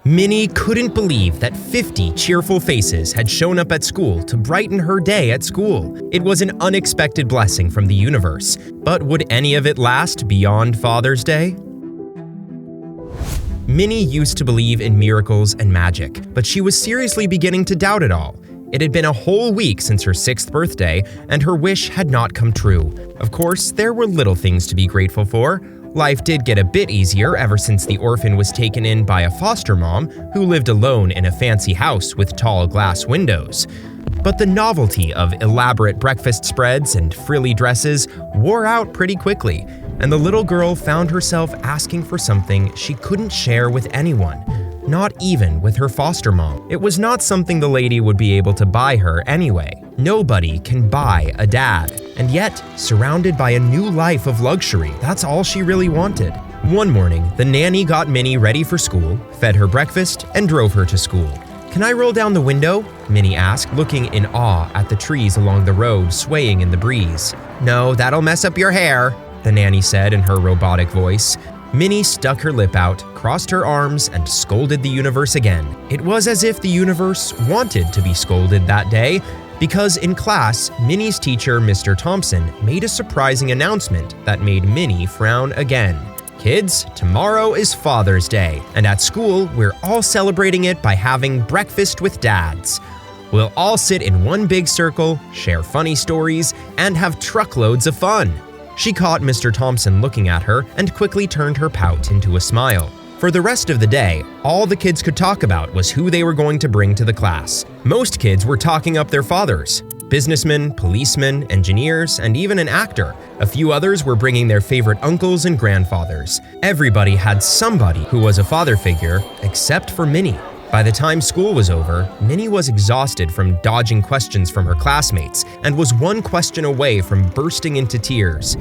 Minnie couldn't believe that 50 cheerful faces had shown up at school to brighten her day at school. It was an unexpected blessing from the universe, but would any of it last beyond Father's Day? Minnie used to believe in miracles and magic, but she was seriously beginning to doubt it all. It had been a whole week since her 6th birthday, and her wish had not come true. Of course, there were little things to be grateful for. Life did get a bit easier ever since the orphan was taken in by a foster mom who lived alone in a fancy house with tall glass windows. But the novelty of elaborate breakfast spreads and frilly dresses wore out pretty quickly, and the little girl found herself asking for something she couldn't share with anyone, not even with her foster mom. It was not something the lady would be able to buy her anyway. Nobody can buy a dad. And yet, surrounded by a new life of luxury, that's all she really wanted. One morning, the nanny got Minnie ready for school, fed her breakfast, and drove her to school. "Can I roll down the window?" Minnie asked, looking in awe at the trees along the road swaying in the breeze. "No, that'll mess up your hair," the nanny said in her robotic voice. Minnie stuck her lip out, crossed her arms, and scolded the universe again. It was as if the universe wanted to be scolded that day, because in class, Minnie's teacher, Mr. Thompson, made a surprising announcement that made Minnie frown again. "Kids, tomorrow is Father's Day, and at school, we're all celebrating it by having breakfast with dads. We'll all sit in one big circle, share funny stories, and have truckloads of fun." She caught Mr. Thompson looking at her and quickly turned her pout into a smile. For the rest of the day, all the kids could talk about was who they were going to bring to the class. Most kids were talking up their fathers. Businessmen, policemen, engineers, and even an actor. A few others were bringing their favorite uncles and grandfathers. Everybody had somebody who was a father figure, except for Minnie. By the time school was over, Minnie was exhausted from dodging questions from her classmates and was one question away from bursting into tears.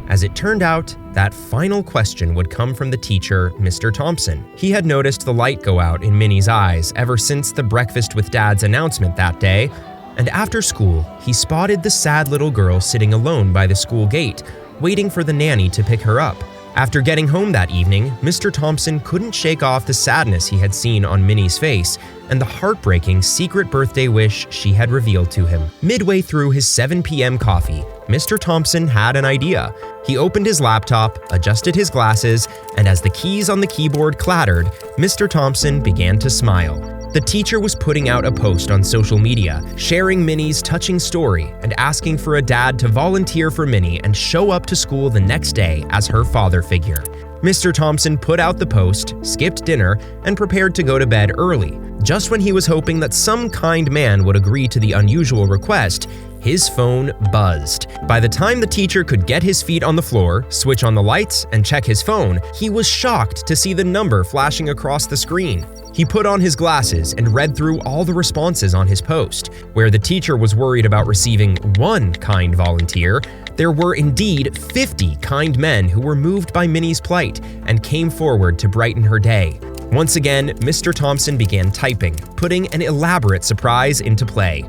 As it turned out, that final question would come from the teacher, Mr. Thompson. He had noticed the light go out in Minnie's eyes ever since the Breakfast with Dads announcement that day, and after school, he spotted the sad little girl sitting alone by the school gate, waiting for the nanny to pick her up. After getting home that evening, Mr. Thompson couldn't shake off the sadness he had seen on Minnie's face and the heartbreaking secret birthday wish she had revealed to him. Midway through his 7 p.m. coffee, Mr. Thompson had an idea. He opened his laptop, adjusted his glasses, and as the keys on the keyboard clattered, Mr. Thompson began to smile. The teacher was putting out a post on social media, sharing Minnie's touching story and asking for a dad to volunteer for Minnie and show up to school the next day as her father figure. Mr. Thompson put out the post, skipped dinner, and prepared to go to bed early. Just when he was hoping that some kind man would agree to the unusual request, his phone buzzed. By the time the teacher could get his feet on the floor, switch on the lights, and check his phone, he was shocked to see the number flashing across the screen. He put on his glasses and read through all the responses on his post. Where the teacher was worried about receiving one kind volunteer, there were indeed 50 kind men who were moved by Minnie's plight and came forward to brighten her day. Once again, Mr. Thompson began typing, putting an elaborate surprise into play.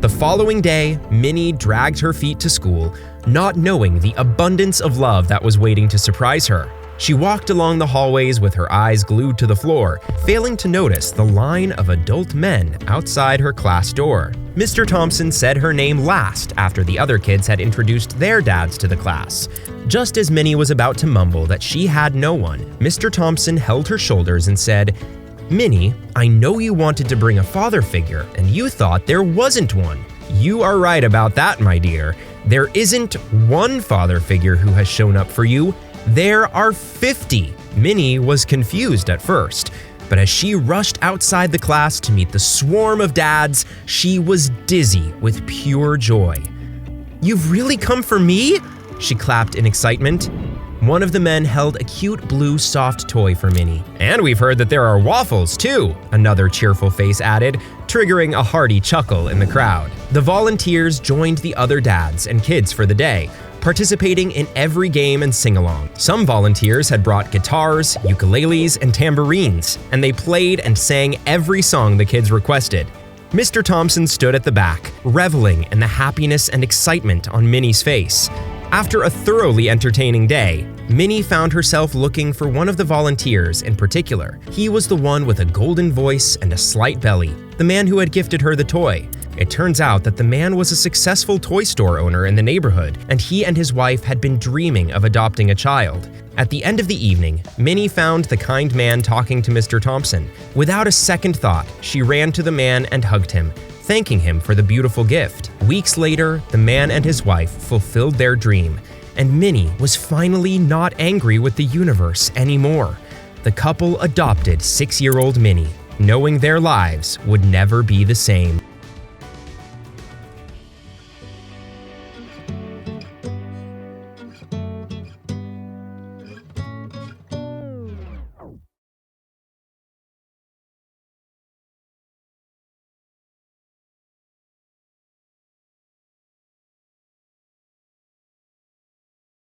The following day, Minnie dragged her feet to school, not knowing the abundance of love that was waiting to surprise her. She walked along the hallways with her eyes glued to the floor, failing to notice the line of adult men outside her class door. Mr. Thompson said her name last after the other kids had introduced their dads to the class. Just as Minnie was about to mumble that she had no one, Mr. Thompson held her shoulders and said, "Minnie, I know you wanted to bring a father figure, and you thought there wasn't one. You are right about that, my dear. There isn't one father figure who has shown up for you. There are 50. Minnie was confused at first, but as she rushed outside the class to meet the swarm of dads, she was dizzy with pure joy. "You've really come for me?" she clapped in excitement. One of the men held a cute blue soft toy for Minnie. "And we've heard that there are waffles too," another cheerful face added, triggering a hearty chuckle in the crowd. The volunteers joined the other dads and kids for the day, participating in every game and sing-along. Some volunteers had brought guitars, ukuleles, and tambourines, and they played and sang every song the kids requested. Mr. Thompson stood at the back, reveling in the happiness and excitement on Minnie's face. After a thoroughly entertaining day, Minnie found herself looking for one of the volunteers in particular. He was the one with a golden voice and a slight belly, the man who had gifted her the toy. It turns out that the man was a successful toy store owner in the neighborhood, and he and his wife had been dreaming of adopting a child. At the end of the evening, Minnie found the kind man talking to Mr. Thompson. Without a second thought, she ran to the man and hugged him, thanking him for the beautiful gift. Weeks later, the man and his wife fulfilled their dream, and Minnie was finally not angry with the universe anymore. The couple adopted 6-year-old Minnie, knowing their lives would never be the same.